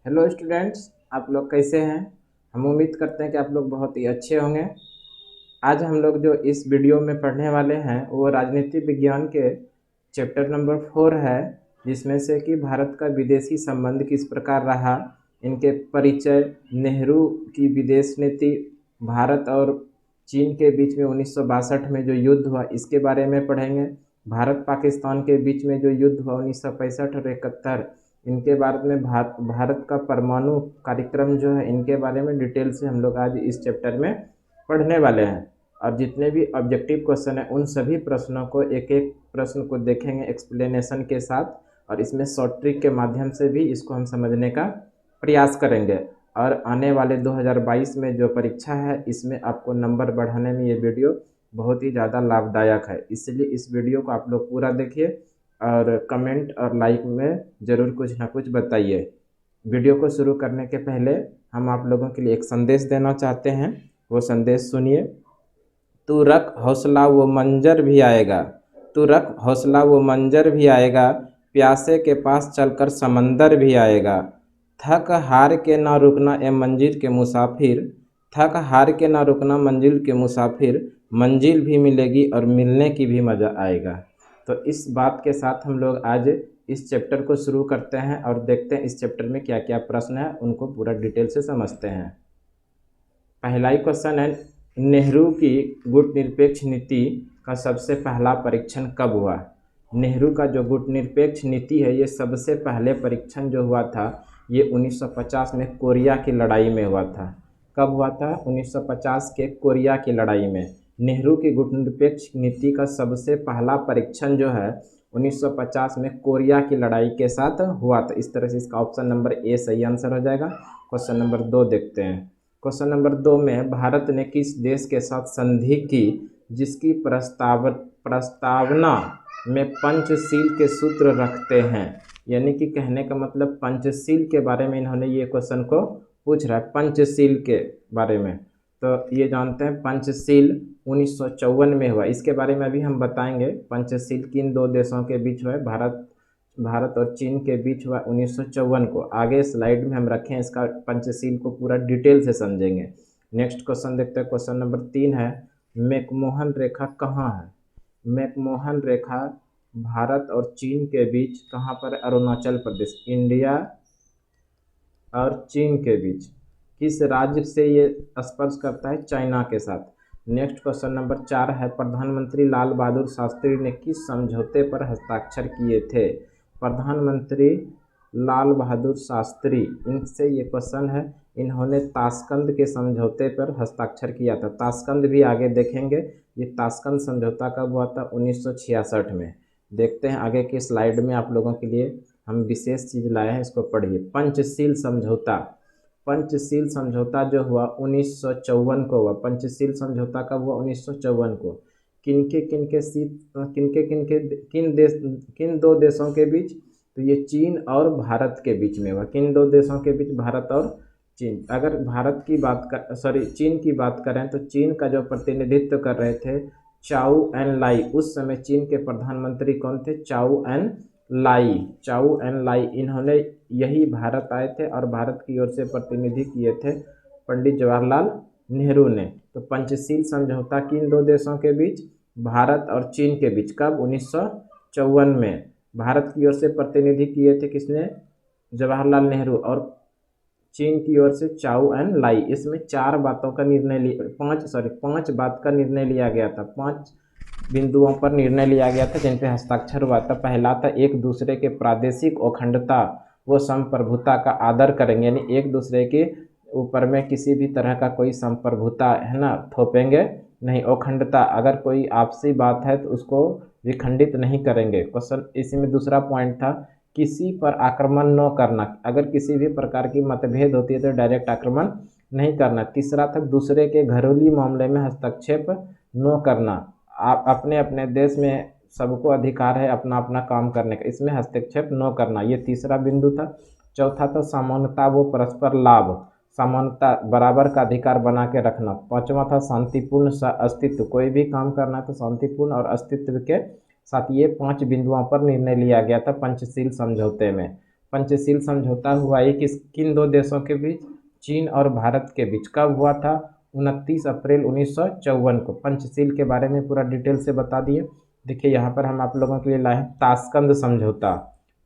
Hello students, आप लोग कैसे हैं। हम उम्मीद करते हैं कि आप लोग बहुत ही अच्छे होंगे। आज हम लोग जो इस वीडियो में पढ़ने वाले हैं वो राजनीति विज्ञान के चैप्टर नंबर 4 है, जिसमें से कि भारत का विदेशी संबंध किस प्रकार रहा, इनके परिचय, नेहरू की विदेश नीति, भारत और चीन के बीच में 1962 में जो युद्ध हुआ इसके बारे में पढ़ेंगे। भारत पाकिस्तान के बीच में जो युद्ध हुआ 1965 और 71, इनके बारे में भारत का परमाणु कार्यक्रम जो है इनके बारे में डिटेल से हम लोग आज इस चैप्टर में पढ़ने वाले हैं। और जितने भी ऑब्जेक्टिव क्वेश्चन हैं उन सभी प्रश्नों को एक एक प्रश्न को देखेंगे एक्सप्लेनेशन के साथ, और इसमें शॉर्ट ट्रिक के माध्यम से भी इसको हम समझने का प्रयास करेंगे। और आने वाले 2022 में जो परीक्षा है इसमें आपको नंबर बढ़ाने में ये वीडियो बहुत ही ज़्यादा लाभदायक है, इसलिए इस वीडियो को आप लोग पूरा देखिए और कमेंट और लाइक में ज़रूर कुछ ना कुछ बताइए। वीडियो को शुरू करने के पहले हम आप लोगों के लिए एक संदेश देना चाहते हैं, वो संदेश सुनिए। तू रख हौसला वो मंजर भी आएगा, तू रख हौसला वो मंजर भी आएगा, प्यासे के पास चलकर समंदर भी आएगा। थक हार के ना रुकना ए मंजिल के मुसाफिर, थक हार के ना रुकना मंजिल के मुसाफिर, मंजिल भी मिलेगी और मिलने की भी मज़ा आएगा। तो इस बात के साथ हम लोग आज इस चैप्टर को शुरू करते हैं और देखते हैं इस चैप्टर में क्या क्या प्रश्न है, उनको पूरा डिटेल से समझते हैं। पहला ही क्वेश्चन है, नेहरू की गुटनिरपेक्ष नीति का सबसे पहला परीक्षण कब हुआ। नेहरू का जो गुटनिरपेक्ष नीति है ये सबसे पहले परीक्षण जो हुआ था ये 1950 में कोरिया की लड़ाई में हुआ था। कब हुआ था? 1950 के कोरिया की लड़ाई में नेहरू की गुटनिरपेक्ष नीति का सबसे पहला परीक्षण जो है 1950 में कोरिया की लड़ाई के साथ हुआ था। इस तरह से इसका ऑप्शन नंबर ए सही आंसर हो जाएगा। क्वेश्चन नंबर 2 देखते हैं। क्वेश्चन नंबर 2 में भारत ने किस देश के साथ संधि की जिसकी प्रस्तावना में पंचशील के सूत्र रखते हैं। यानी कि कहने का मतलब पंचशील के बारे में इन्होंने ये क्वेश्चन को पूछ रहा है, पंचशील के बारे में। तो ये जानते हैं पंचशील 1954 में हुआ, इसके बारे में अभी हम बताएंगे। पंचशील किन दो देशों के बीच हुआ है? भारत और चीन के बीच हुआ 1954 को। आगे स्लाइड में हम रखें इसका पंचशील को पूरा डिटेल से समझेंगे। नेक्स्ट क्वेश्चन देखते हैं। क्वेश्चन नंबर 3 है, मैकमोहन रेखा कहाँ है? मैकमोहन रेखा भारत और चीन के बीच कहाँ पर? अरुणाचल प्रदेश। इंडिया और चीन के बीच किस राज्य से ये स्पर्श करता है? चाइना के साथ। नेक्स्ट क्वेश्चन नंबर 4 है, प्रधानमंत्री लाल बहादुर शास्त्री ने किस समझौते पर हस्ताक्षर किए थे? प्रधानमंत्री लाल बहादुर शास्त्री, इनसे ये क्वेश्चन है, इन्होंने ताशकंद के समझौते पर हस्ताक्षर किया था। ताशकंद भी आगे देखेंगे। ये ताशकंद समझौता कब हुआ था? 1966 में। देखते हैं आगे की स्लाइड में आप लोगों के लिए हम विशेष चीज़ लाए हैं, इसको पढ़िए। पंचशील समझौता। पंचशील समझौता जो हुआ 1954 को हुआ। पंचशील समझौता कब हुआ? 1954 को। किन दो देशों के बीच? तो ये चीन और भारत के बीच में हुआ। किन दो देशों के बीच? भारत और चीन। अगर चीन की बात करें तो चीन का जो प्रतिनिधित्व कर रहे थे चाउ एन लाई, उस समय चीन के प्रधानमंत्री कौन थे? चाउ एन लाई, इन्होंने यही भारत आए थे और भारत की ओर से प्रतिनिधि किए थे पंडित जवाहरलाल नेहरू ने। तो पंचशील समझौता किन दो देशों के बीच? भारत और चीन के बीच। कब? 1954 में। भारत की ओर से प्रतिनिधि किए थे किसने? जवाहरलाल नेहरू। और चीन की ओर से चाउ एन लाई। इसमें पांच बात का निर्णय लिया गया था। 5 बिंदुओं पर निर्णय लिया गया था जिन पे हस्ताक्षर हुआ था। पहला था एक दूसरे के प्रादेशिक अखंडता व संप्रभुता का आदर करेंगे, यानी एक दूसरे के ऊपर में किसी भी तरह का कोई संप्रभुता है ना थोपेंगे नहीं। अखंडता, अगर कोई आपसी बात है तो उसको विखंडित नहीं करेंगे। क्वेश्चन इसी में दूसरा पॉइंट था किसी पर आक्रमण न करना। अगर किसी भी प्रकार की मतभेद होती है तो डायरेक्ट आक्रमण नहीं करना। तीसरा था दूसरे के घरेलू मामले में हस्तक्षेप न करना। आप अपने अपने देश में सबको अधिकार है अपना अपना काम करने का, इसमें हस्तक्षेप न करना, ये तीसरा बिंदु था। चौथा था समानता व परस्पर लाभ, समानता बराबर का अधिकार बना के रखना। पांचवा था शांतिपूर्ण अस्तित्व, कोई भी काम करना है तो शांतिपूर्ण और अस्तित्व के साथ। ये 5 बिंदुओं पर निर्णय लिया गया था पंचशील समझौते में। पंचशील समझौता हुआ ये किन दो देशों के बीच? चीन और भारत के बीच। कब हुआ था? 29 अप्रैल 1954 को। पंचशील के बारे में पूरा डिटेल से बता दिए। देखिए यहाँ पर हम आप लोगों के लिए लाए हैं ताशकंद समझौता।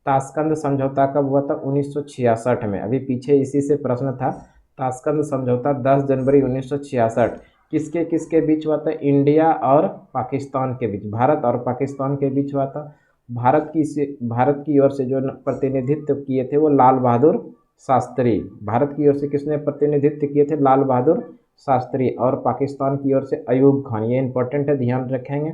ताशकंद समझौता कब हुआ था? 1966 में। अभी पीछे इसी से प्रश्न था। ताशकंद समझौता 10 जनवरी 1966 किसके किसके बीच हुआ था? इंडिया और पाकिस्तान के बीच, भारत और पाकिस्तान के बीच हुआ था। भारत की ओर से जो प्रतिनिधित्व किए थे वो लाल बहादुर शास्त्री। भारत की ओर से किसने प्रतिनिधित्व किए थे? लाल बहादुर शास्त्री। और पाकिस्तान की ओर से अयूब खान। ये इंपॉर्टेंट है, ध्यान रखेंगे।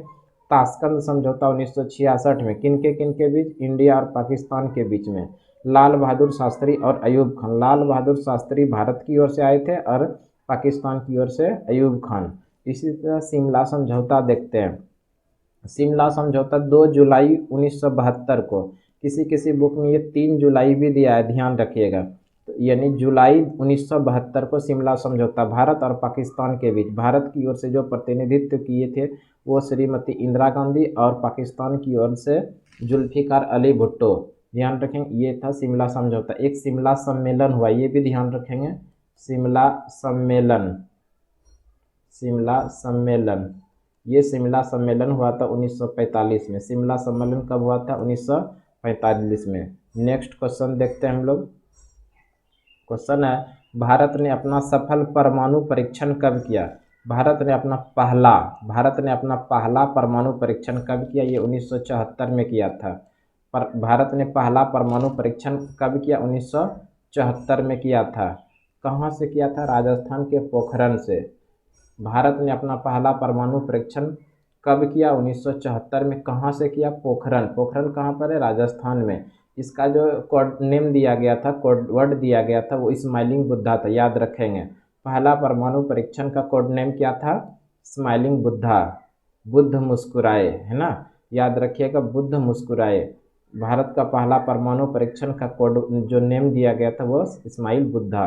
ताशकंद समझौता 1966 में किन के बीच? इंडिया और पाकिस्तान के बीच में। लाल बहादुर शास्त्री और अयूब खान। लाल बहादुर शास्त्री भारत की ओर से आए थे और पाकिस्तान की ओर से अयूब खान। इसी तरह शिमला समझौता देखते हैं। शिमला समझौता 2 जुलाई 1972 को। किसी किसी बुक में ये 3 जुलाई भी दिया है, ध्यान रखिएगा। तो यानी जुलाई 1972 को शिमला समझौता भारत और पाकिस्तान के बीच। भारत की ओर से जो प्रतिनिधित्व किए थे वो श्रीमती इंदिरा गांधी और पाकिस्तान की ओर से जुल्फिकार अली भुट्टो। ध्यान रखेंगे, ये था शिमला समझौता। एक शिमला सम्मेलन हुआ, ये भी ध्यान रखेंगे। शिमला सम्मेलन, शिमला सम्मेलन, ये शिमला सम्मेलन हुआ था 1945 में। शिमला सम्मेलन कब हुआ था? 1945 में। नेक्स्ट क्वेश्चन देखते हैं हम लोग। क्वेश्चन है भारत ने अपना सफल परमाणु परीक्षण कब किया? भारत ने अपना पहला परमाणु परीक्षण कब किया? ये 1974 में किया था। पर भारत ने पहला परमाणु परीक्षण कब किया? 1974 में किया था। कहाँ से किया था? राजस्थान के पोखरण से। भारत ने अपना पहला परमाणु परीक्षण कब किया? 1974 में। कहाँ से किया? पोखरण। पोखरण कहाँ पर है? राजस्थान में। इसका जो कोड नेम दिया गया था, कोड वर्ड दिया गया था, वो स्माइलिंग बुद्धा था, याद रखेंगे। पहला परमाणु परीक्षण का कोड नेम क्या था? स्माइलिंग बुद्धा। बुद्ध मुस्कुराए, है ना, याद रखिएगा, बुद्ध मुस्कुराए। भारत का पहला परमाणु परीक्षण का कोड जो नेम दिया गया था वो स्माइल बुद्धा।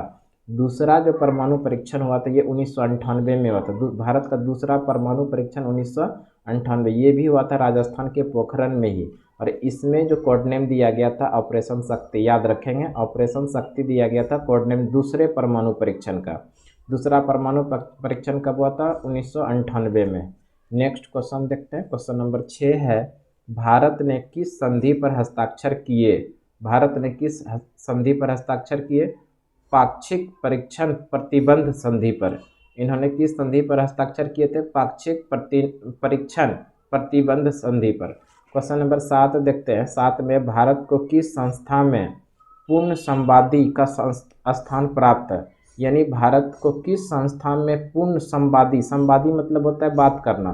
दूसरा जो परमाणु परीक्षण हुआ था ये 1998 में हुआ था। भारत का दूसरा परमाणु परीक्षण 1998, ये भी हुआ था राजस्थान के पोखरण में ही। और इसमें जो कोड नेम दिया गया था ऑपरेशन शक्ति, याद रखेंगे, ऑपरेशन शक्ति दिया गया था कोड नेम दूसरे परमाणु परीक्षण का। दूसरा परमाणु परीक्षण कब हुआ था? 1998 में। नेक्स्ट क्वेश्चन देखते हैं। क्वेश्चन नंबर 6 है भारत ने किस संधि पर हस्ताक्षर किए? भारत ने किस संधि पर हस्ताक्षर किए? पाक्षिक परीक्षण प्रतिबंध संधि पर। इन्होंने किस संधि पर हस्ताक्षर किए थे? पाक्षिक परीक्षण प्रतिबंध संधि पर। क्वेश्चन नंबर 7 देखते हैं। 7 में भारत को किस संस्था में पूर्ण संवादी का स्थान प्राप्त है? यानी भारत को किस संस्था में पूर्ण संवादी, संवादी मतलब होता है बात करना,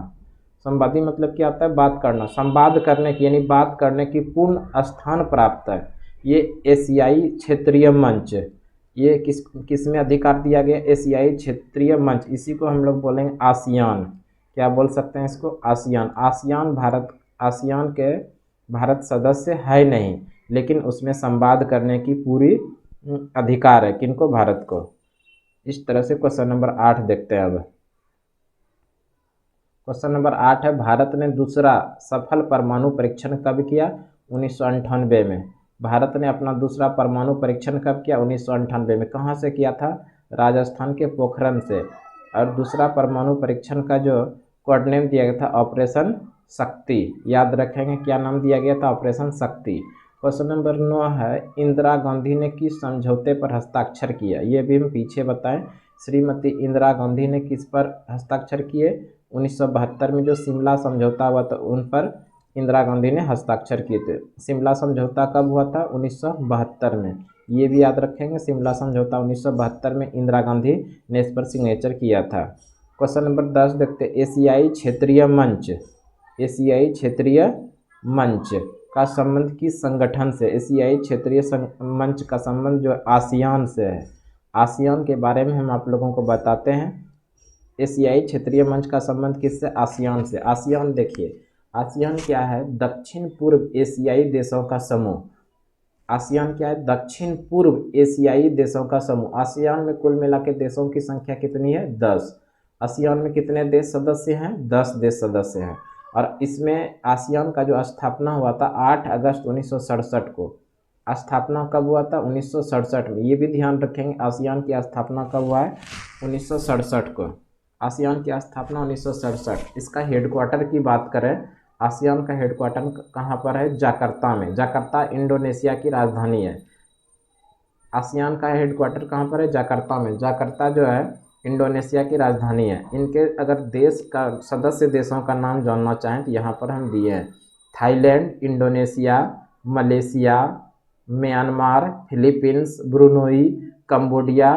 संवादी मतलब क्या होता है? बात करना, संवाद करने की यानी बात करने की पूर्ण स्थान प्राप्त है। ये एशियाई क्षेत्रीय मंच, ये किस में अधिकार दिया गया? एशियाई क्षेत्रीय मंच। इसी को हम लोग बोलेंगे आसियान। क्या बोल सकते हैं इसको? आसियान। आसियान के भारत सदस्य है नहीं, लेकिन उसमें संवाद करने की पूरी अधिकार है। किनको? भारत को। इस तरह से क्वेश्चन नंबर 8 देखते हैं। अब क्वेश्चन नंबर 8 है भारत ने दूसरा सफल परमाणु परीक्षण कब किया? 1998 में। भारत ने अपना दूसरा परमाणु परीक्षण कब किया? 1998 में। कहाँ से किया था? राजस्थान के पोखरण से। और दूसरा परमाणु परीक्षण का जो कोड नेम दिया गया था ऑपरेशन शक्ति, याद रखेंगे, क्या नाम दिया गया था? ऑपरेशन शक्ति। क्वेश्चन नंबर 9 है इंदिरा गांधी ने किस समझौते पर हस्ताक्षर किया? ये भी हम पीछे बताएं। श्रीमती इंदिरा गांधी ने किस पर हस्ताक्षर किए? 1972 में जो शिमला समझौता हुआ था उन पर इंदिरा गांधी ने हस्ताक्षर किए थे। शिमला समझौता कब हुआ था? 1972 में। ये भी याद रखेंगे, शिमला समझौता 1972 में इंदिरा गांधी ने इस पर सिग्नेचर किया था। क्वेश्चन नंबर 10 देखते हैं। एशियाई क्षेत्रीय मंच, एशियाई क्षेत्रीय मंच का संबंध किस संगठन से? एशियाई क्षेत्रीय मंच का संबंध जो आसियान से है। आसियान के बारे में हम आप लोगों को बताते हैं। एशियाई क्षेत्रीय मंच का संबंध किससे? आसियान से। आसियान देखिए, आसियान क्या है? दक्षिण पूर्व एशियाई देशों का समूह। आसियान क्या है? दक्षिण पूर्व एशियाई देशों का समूह। आसियान में कुल मिला के देशों की संख्या कितनी है? 10। आसियान में कितने देश सदस्य हैं? 10 देश सदस्य हैं। और इसमें आसियान का जो स्थापना हुआ था 8 अगस्त 1967 को। स्थापना कब हुआ था? 1967 में। ये भी ध्यान रखेंगे, आसियान की स्थापना कब हुआ है? 1967 को। आसियान की स्थापना 1967। इसका हेडक्वार्टर की बात करें, आसियान का हेडक्वार्टर कहाँ पर है? जाकार्ता में। जाकार्ता इंडोनेशिया की राजधानी है। आसियान का हेडक्वार्टर कहाँ पर है? जाकार्ता में। जाकार्ता जो है इंडोनेशिया की राजधानी है। इनके अगर देश का सदस्य देशों का नाम जानना चाहें तो यहाँ पर हम दिए हैं, Thailand, Indonesia, Malaysia, Myanmar, Philippines, Brunei, Cambodia,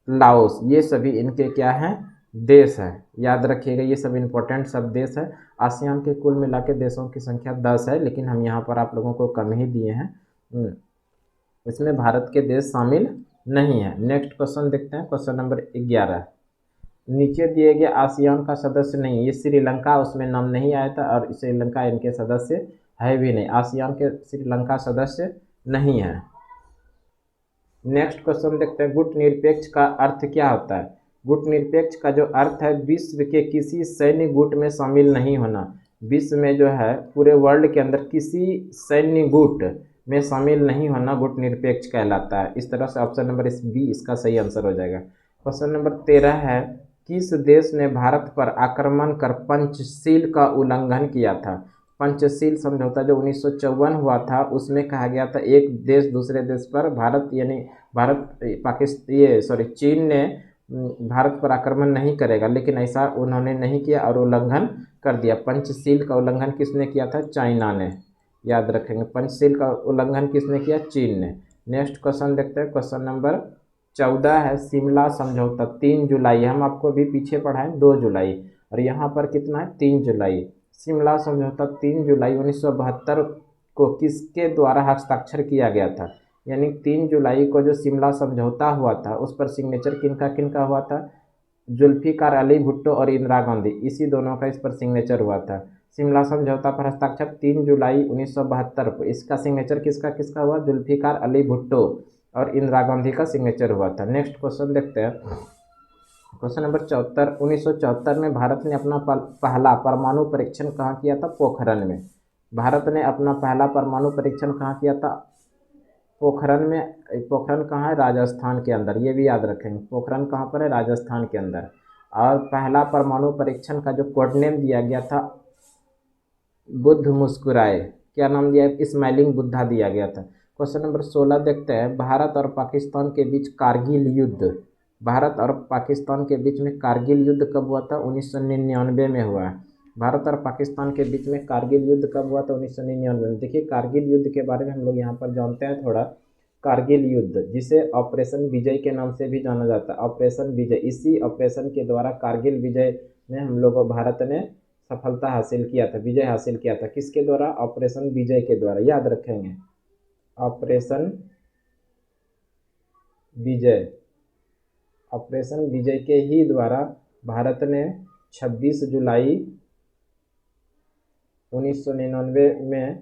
Laos. ये सभी इनके क्या हैं? देश हैं। याद रखिएगा, ये सब इंपॉर्टेंट सब देश है। आसियान के कुल मिला के देशों की संख्या 10 है, लेकिन हम यहाँ पर आप लोगों को कम ही दिए हैं। इसमें भारत के देश शामिल नहीं है। नेक्स्ट क्वेश्चन देखते हैं, क्वेश्चन नंबर 11। नीचे दिए गए आसियान का सदस्य नहीं, ये श्रीलंका उसमें नाम नहीं आया था और श्रीलंका इनके सदस्य है भी नहीं। आसियान के श्रीलंका सदस्य नहीं है। नेक्स्ट क्वेश्चन देखते हैं, गुट निरपेक्ष का अर्थ क्या होता है? गुट निरपेक्ष का जो अर्थ है, विश्व के किसी सैन्य गुट में शामिल नहीं होना। विश्व में जो है पूरे वर्ल्ड के अंदर किसी सैन्य गुट में शामिल नहीं होना गुट निरपेक्ष कहलाता है। इस तरह से ऑप्शन नंबर बी इसका सही आंसर हो जाएगा। क्वेश्चन नंबर 13 है, किस देश ने भारत पर आक्रमण कर पंचशील का उल्लंघन किया था? पंचशील समझौता जो 1954 हुआ था, उसमें कहा गया था एक देश दूसरे देश पर, भारत यानी चीन ने भारत पर आक्रमण नहीं करेगा, लेकिन ऐसा उन्होंने नहीं किया और उल्लंघन कर दिया। पंचशील का उल्लंघन किसने किया था? चाइना ने। याद रखेंगे, पंचशील का उल्लंघन किसने किया? चीन ने। नेक्स्ट क्वेश्चन देखते हैं, क्वेश्चन नंबर 14 है, शिमला समझौता 3 जुलाई, हम आपको भी पीछे पढ़ाएं 2 जुलाई, और यहाँ पर कितना है? 3 जुलाई। शिमला समझौता 3 जुलाई 1972 को किसके द्वारा हस्ताक्षर किया गया था? यानी 3 जुलाई को जो शिमला समझौता हुआ था, उस पर सिग्नेचर किनका किनका हुआ था? जुल्फिकार अली भुट्टो और इंदिरा गांधी, इसी दोनों का इस पर सिग्नेचर हुआ था। शिमला समझौता पर हस्ताक्षर 3 जुलाई 1972 को। इसका सिग्नेचर किसका किसका हुआ? जुल्फिकार अली भुट्टो और इंदिरा गांधी का सिग्नेचर हुआ था। नेक्स्ट क्वेश्चन देखते हैं, क्वेश्चन नंबर 74। 1974 में भारत ने अपना पहला परमाणु परीक्षण कहाँ किया था? पोखरण में। भारत ने अपना पहला परमाणु परीक्षण कहाँ किया था? पोखरण में। पोखरण कहाँ है? राजस्थान के अंदर। ये भी याद रखेंगे, पोखरण कहाँ पर है? राजस्थान के अंदर। और पहला परमाणु परीक्षण का जो कोड नेम दिया गया था, बुद्ध मुस्कुराए, क्या नाम दिया? स्माइलिंग बुद्धा दिया गया था। क्वेश्चन नंबर 16 देखते हैं, भारत और पाकिस्तान के बीच कारगिल युद्ध, भारत और पाकिस्तान के बीच में कारगिल युद्ध कब हुआ था? 1999 में हुआ है। भारत और पाकिस्तान के बीच में कारगिल युद्ध कब हुआ था? 1999 में। देखिए, कारगिल युद्ध के बारे में हम लोग यहाँ पर जानते हैं थोड़ा। कारगिल युद्ध, जिसे ऑपरेशन विजय के नाम से भी जाना जाता है, ऑपरेशन विजय, इसी ऑपरेशन के द्वारा कारगिल विजय में हम लोग भारत ने सफलता हासिल किया था, विजय हासिल किया था। किसके द्वारा? ऑपरेशन विजय के द्वारा। याद रखेंगे, ऑपरेशन विजय, ऑपरेशन विजय के ही द्वारा भारत ने 26 जुलाई 1999 में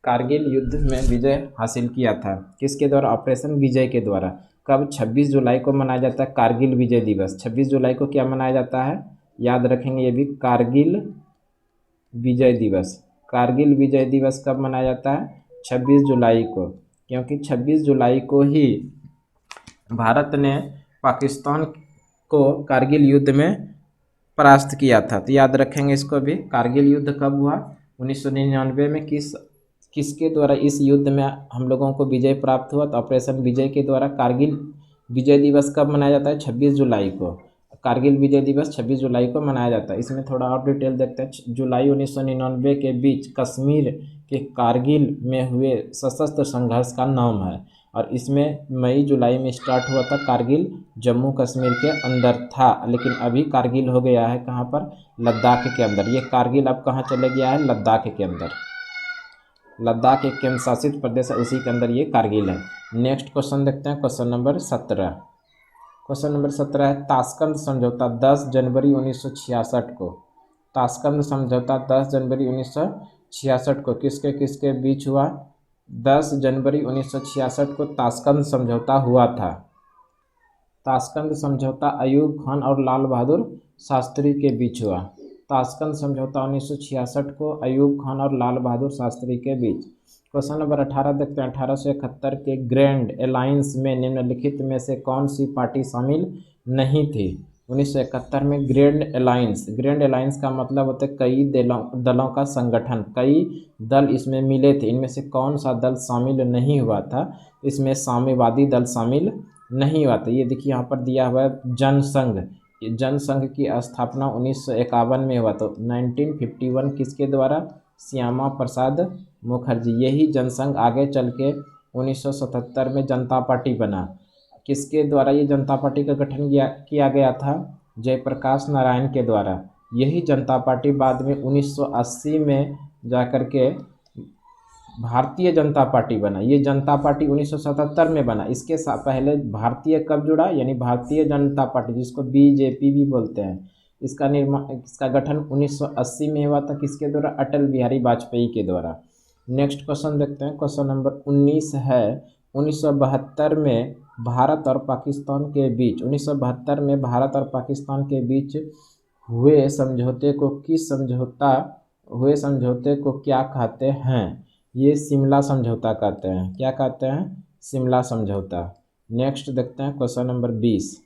कारगिल युद्ध में विजय हासिल किया था। किसके द्वारा? ऑपरेशन विजय के द्वारा। कब? 26 जुलाई को मनाया जाता है कारगिल विजय दिवस। 26 जुलाई को क्या मनाया जाता है? याद रखेंगे ये भी, कारगिल विजय दिवस। कारगिल विजय दिवस कब मनाया जाता है? 26 जुलाई को, क्योंकि 26 जुलाई को ही भारत ने पाकिस्तान को कारगिल युद्ध में परास्त किया था। तो याद रखेंगे इसको भी। कारगिल युद्ध कब हुआ? 1999 में। किसके द्वारा इस युद्ध में हम लोगों को विजय प्राप्त हुआ? तो ऑपरेशन विजय के द्वारा। कारगिल विजय दिवस कब मनाया जाता है? 26 जुलाई को। कारगिल विजय दिवस 26 जुलाई को मनाया जाता है। इसमें थोड़ा और डिटेल देखते हैं। जुलाई 1999 के बीच कश्मीर के कारगिल में हुए सशस्त्र संघर्ष का नाम है, और इसमें मई जुलाई में स्टार्ट हुआ था। कारगिल जम्मू कश्मीर के अंदर था, लेकिन अभी कारगिल हो गया है कहाँ पर? लद्दाख के अंदर। ये कारगिल अब कहाँ चले गया है? लद्दाख के अंदर। लद्दाख एक केंद्र शासित प्रदेश है, उसी के अंदर ये कारगिल है। नेक्स्ट क्वेश्चन देखते हैं, क्वेश्चन नंबर 17। क्वेश्चन नंबर 17 है, ताशकंद समझौता 10 जनवरी 1966 को, ताशकंद समझौता 10 जनवरी 1966 को किसके किसके बीच हुआ? 10 जनवरी 1966 को ताशकंद समझौता हुआ था। ताशकंद समझौता अयूब खान और लाल बहादुर शास्त्री के बीच हुआ। ताशकंद समझौता 1966 को अयूब खान और लाल बहादुर शास्त्री के बीच। क्वेश्चन नंबर 18 देखते हैं। 1871 के ग्रैंड अलायंस में निम्नलिखित में से कौन सी पार्टी शामिल नहीं थी। 1971 में ग्रैंड अलायंस का मतलब होता है कई दलों का संगठन, कई दल इसमें मिले थे। इनमें से कौन सा दल शामिल नहीं हुआ था। इसमें साम्यवादी दल शामिल नहीं हुआ था। ये देखिए यहाँ पर दिया हुआ है जनसंघ। जनसंघ की स्थापना 1951 में हुआ। तो 1951 किसके द्वारा? श्यामा प्रसाद मुखर्जी। यही जनसंघ आगे चल के 1977 में जनता पार्टी बना। किसके द्वारा ये जनता पार्टी का गठन किया गया था? जयप्रकाश नारायण के द्वारा। यही जनता पार्टी बाद में 1980 में जाकर के भारतीय जनता पार्टी बना। ये जनता पार्टी 1977 में बना। इसके पहले भारतीय कब जुड़ा? यानी भारतीय जनता पार्टी, जिसको बीजेपी भी बोलते हैं, इसका गठन 1980 में हुआ था। किसके द्वारा? अटल बिहारी वाजपेयी के द्वारा। नेक्स्ट क्वेश्चन देखते हैं। क्वेश्चन नंबर 19 है। 1972 में भारत और पाकिस्तान के बीच 1972 में भारत और पाकिस्तान के बीच हुए समझौते को क्या कहते हैं? ये शिमला समझौता कहते हैं। क्या कहते हैं? शिमला समझौता। नेक्स्ट देखते हैं क्वेश्चन नंबर 20।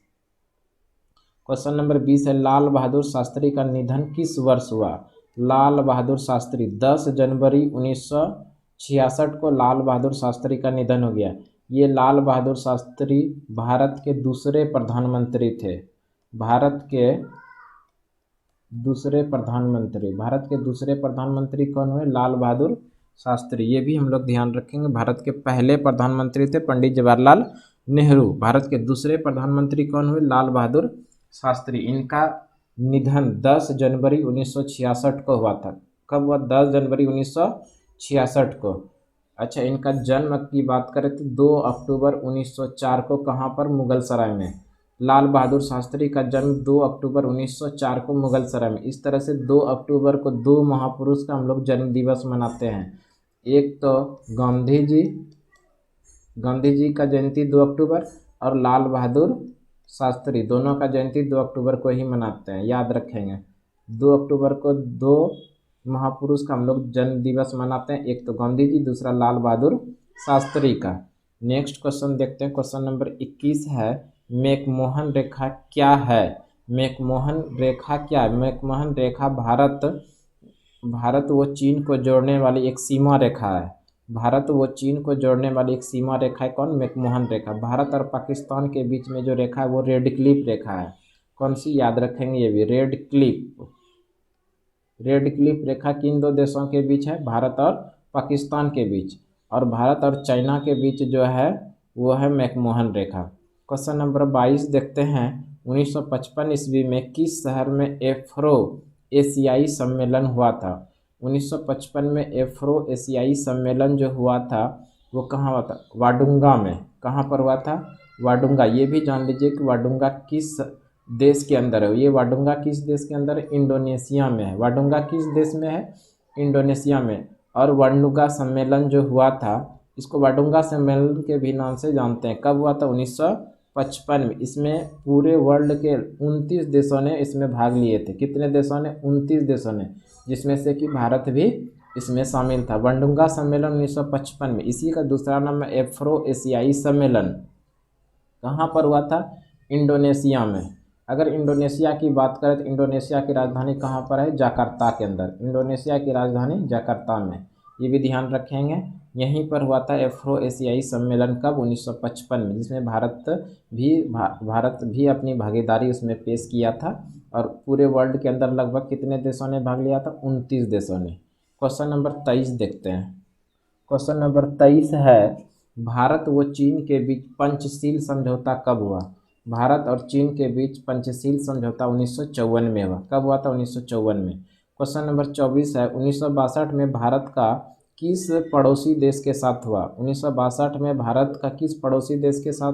क्वेश्चन नंबर 20 है। लाल बहादुर शास्त्री का निधन किस वर्ष हुआ? लाल बहादुर शास्त्री 10 जनवरी 1966 को लाल बहादुर शास्त्री का निधन हो गया। ये लाल बहादुर शास्त्री भारत के दूसरे प्रधानमंत्री थे। भारत के दूसरे प्रधानमंत्री कौन हुए? लाल बहादुर शास्त्री। ये भी हम लोग ध्यान रखेंगे। भारत के पहले प्रधानमंत्री थे पंडित जवाहरलाल नेहरू। भारत के दूसरे प्रधानमंत्री कौन हुए? लाल बहादुर शास्त्री। इनका निधन 10 जनवरी 1966 को हुआ था। कब हुआ? 10 जनवरी 1966 को। अच्छा, इनका जन्म की बात करें तो 2 अक्टूबर 1904 को। कहाँ पर? मुगल सराय में। लाल बहादुर शास्त्री का जन्म 2 अक्टूबर 1904 को मुगल सराय में। इस तरह से 2 अक्टूबर को 2 महापुरुष का हम लोग जन्म दिवस मनाते हैं। एक तो गांधी जी का जयंती 2 अक्टूबर और लाल बहादुर शास्त्री, दोनों का जयंती 2 अक्टूबर को ही मनाते हैं। याद रखेंगे, 2 अक्टूबर को 2 महापुरुष का हम लोग जन्म दिवस मनाते हैं। एक तो गांधी जी, दूसरा लाल बहादुर शास्त्री का। नेक्स्ट क्वेश्चन देखते हैं। क्वेश्चन नंबर 21 है। मैकमोहन रेखा क्या है? मैकमोहन रेखा क्या है? मैकमोहन रेखा भारत व चीन को जोड़ने वाली एक सीमा रेखा है। भारत व चीन को जोड़ने वाली एक सीमा रेखा है। कौन? मैकमोहन रेखा। भारत और पाकिस्तान के बीच में जो रेखा है वो रेड क्लिफ रेखा है। कौन सी? याद रखेंगे ये भी, रेड क्लिफ रेखा किन 2 देशों के बीच है? भारत और पाकिस्तान के बीच। और भारत और चाइना के बीच जो है वो है मैकमोहन रेखा। क्वेश्चन नंबर 22 देखते हैं। 1955 ईस्वी में किस शहर में एफ्रो एशियाई सम्मेलन हुआ था? 1955 में एफ्रो एशियाई सम्मेलन जो हुआ था वो कहाँ हुआ था? वाडुंगा में। कहाँ पर हुआ था? वाडुंगा। ये भी जान लीजिए कि वाडुंगा किस देश के अंदर है। ये वाडुंगा किस देश के अंदर है? इंडोनेशिया में है। वाडुंगा किस देश में है? इंडोनेशिया में। और वाडुंगा सम्मेलन जो हुआ था, इसको वाडुंगा सम्मेलन के भी नाम से जानते हैं। कब हुआ था? 1955 में। इसमें पूरे वर्ल्ड के 29 देशों ने इसमें भाग लिए थे। कितने देशों ने? 29 देशों ने, जिसमें से कि भारत भी इसमें शामिल था। वाडुंगा सम्मेलन 1955 में। इसी का दूसरा नाम है एफ्रो एशियाई सम्मेलन। कहाँ पर हुआ था? इंडोनेशिया में। अगर इंडोनेशिया की बात करें तो इंडोनेशिया की राजधानी कहाँ पर है? जकार्ता के अंदर। इंडोनेशिया की राजधानी जकार्ता में। ये भी ध्यान रखेंगे। यहीं पर हुआ था एफ्रो एशियाई सम्मेलन। कब? 1955 में, जिसमें भारत भी अपनी भागीदारी उसमें पेश किया था। और पूरे वर्ल्ड के अंदर लगभग कितने देशों ने भाग लिया था? 29 देशों ने। क्वेश्चन नंबर 23 देखते हैं। क्वेश्चन नंबर 23 है। भारत व चीन के बीच पंचशील समझौता कब हुआ? भारत और चीन के बीच पंचशील समझौता 1954 में हुआ। कब हुआ था? 1954 में। क्वेश्चन नंबर 24 है। 1962 में भारत का किस पड़ोसी देश के साथ हुआ? 1962 में भारत का किस पड़ोसी देश के साथ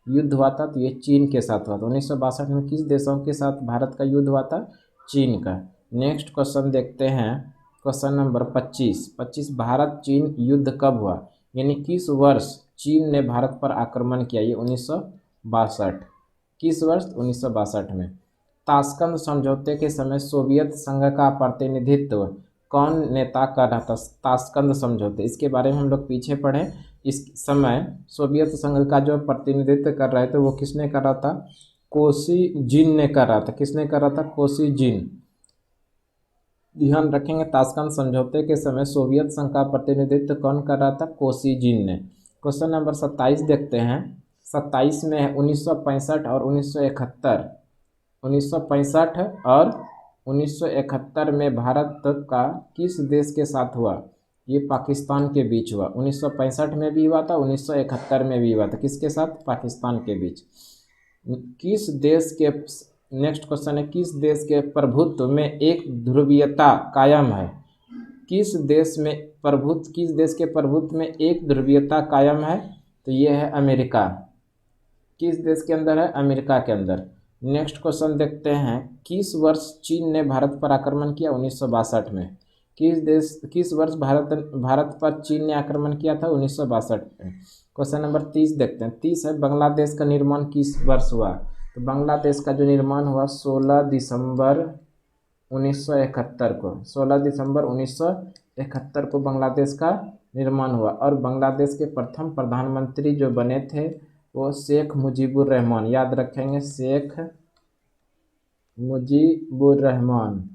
युद्ध हुआ था? तो ये चीन के साथ हुआ था। 1962 में किस देशों के साथ भारत का युद्ध हुआ था? चीन का। नेक्स्ट क्वेश्चन देखते हैं। Question number 25। भारत चीन युद्ध कब हुआ? यानी किस वर्ष चीन ने भारत पर आक्रमण किया? ये 1962। किस वर्ष? 1962 में। ताशकंद समझौते के समय सोवियत संघ का प्रतिनिधित्व कौन नेता कर रहा था? ताशकंद समझौते, इसके बारे में हम लोग पीछे पढ़े। इस समय सोवियत संघ का जो प्रतिनिधित्व कर रहे थे वो किसने कर रहा था? कोसिजिन ने कर रहा था। किसने कर रहा था? कोसिजिन। ध्यान रखेंगे, ताशकंद समझौते के समय सोवियत संघ का प्रतिनिधित्व कौन कर रहा था? कोसिजिन ने। क्वेश्चन नंबर 27 देखते हैं। 27 में है 1965 और 1971। 1965 और 1971 में भारत का किस देश के साथ हुआ? ये पाकिस्तान के बीच हुआ। 1965 में भी हुआ था, 1971 में भी हुआ था। किसके साथ? पाकिस्तान के बीच। किस देश के, नेक्स्ट क्वेश्चन है, किस देश के प्रभुत्व में एक ध्रुवीयता कायम है? किस देश के प्रभुत्व में एक ध्रुवीयता कायम है? तो ये है अमेरिका। किस देश के अंदर है? अमेरिका के अंदर। नेक्स्ट क्वेश्चन देखते हैं। किस वर्ष चीन ने भारत पर आक्रमण किया? 1962 में। किस वर्ष भारत पर चीन ने आक्रमण किया था? 1962 में। क्वेश्चन नंबर 30 देखते हैं। 30 है, बांग्लादेश का निर्माण किस वर्ष हुआ? तो बांग्लादेश का जो निर्माण हुआ 16 दिसंबर 1971 को। 16 दिसंबर 1971 को बांग्लादेश का निर्माण हुआ। और बांग्लादेश के प्रथम प्रधानमंत्री जो बने थे वो शेख मुजीबुर रहमान। याद रखेंगे, शेख मुजीबुर रहमान।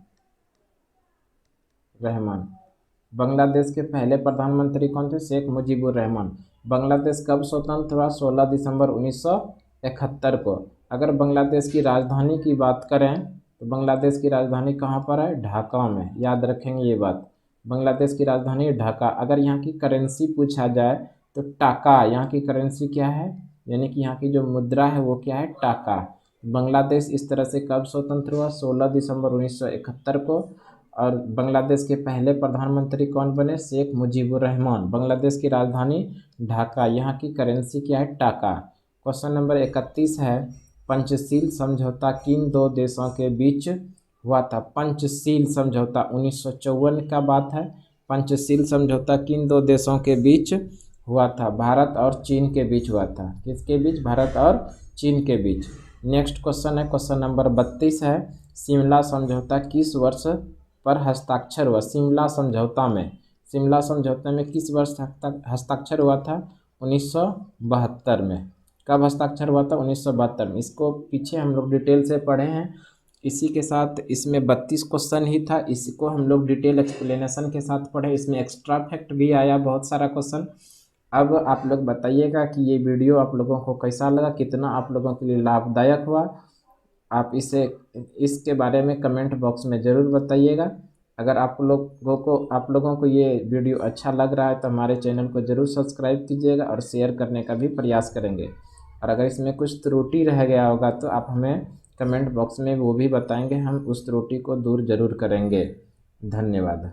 बांग्लादेश के पहले प्रधानमंत्री कौन थे? शेख मुजीबुर रहमान। बांग्लादेश कब स्वतंत्र हुआ? 16 दिसंबर 1971 को। अगर बांग्लादेश की राजधानी की बात करें तो बांग्लादेश की राजधानी कहाँ पर है? ढाका में। याद रखेंगे ये बात, बांग्लादेश की राजधानी ढाका। अगर यहाँ की करेंसी पूछा जाए तो टाका यहाँ की करेंसी क्या है, यानी कि यहाँ की जो मुद्रा है वो क्या है? टाका। बांग्लादेश इस तरह से कब स्वतंत्र हुआ? 16 दिसंबर 1971 को। और बांग्लादेश के पहले प्रधानमंत्री कौन बने? शेख मुजीबुर रहमान। बांग्लादेश की राजधानी ढाका, यहाँ की करेंसी क्या है? टाका। क्वेश्चन नंबर 31 है, पंचशील समझौता किन दो देशों के बीच हुआ था? पंचशील समझौता 1954 का बात है। पंचशील समझौता किन दो देशों के बीच हुआ था? भारत और चीन के बीच हुआ था। किसके बीच? भारत और चीन के बीच। नेक्स्ट क्वेश्चन है, क्वेश्चन नंबर 32 है, शिमला समझौता किस वर्ष पर हस्ताक्षर हुआ? शिमला समझौते में किस वर्ष हस्ताक्षर हुआ था? 1972 में। कब हस्ताक्षर हुआ था? 1972 में। इसको पीछे हम लोग डिटेल से पढ़े हैं। इसी के साथ इसमें 32 क्वेश्चन ही था, इसको हम लोग डिटेल एक्सप्लेनेशन के साथ पढ़े। इसमें एक्स्ट्रा फैक्ट भी आया बहुत सारा क्वेश्चन। अब आप लोग बताइएगा कि ये वीडियो आप लोगों को कैसा लगा, कितना आप लोगों के लिए लाभदायक हुआ। आप इसके बारे में कमेंट बॉक्स में ज़रूर बताइएगा। अगर आप लोगों को ये वीडियो अच्छा लग रहा है तो हमारे चैनल को ज़रूर सब्सक्राइब कीजिएगा और शेयर करने का भी प्रयास करेंगे। और अगर इसमें कुछ त्रुटि रह गया होगा तो आप हमें कमेंट बॉक्स में वो भी बताएंगे, हम उस त्रुटि को दूर ज़रूर करेंगे। धन्यवाद।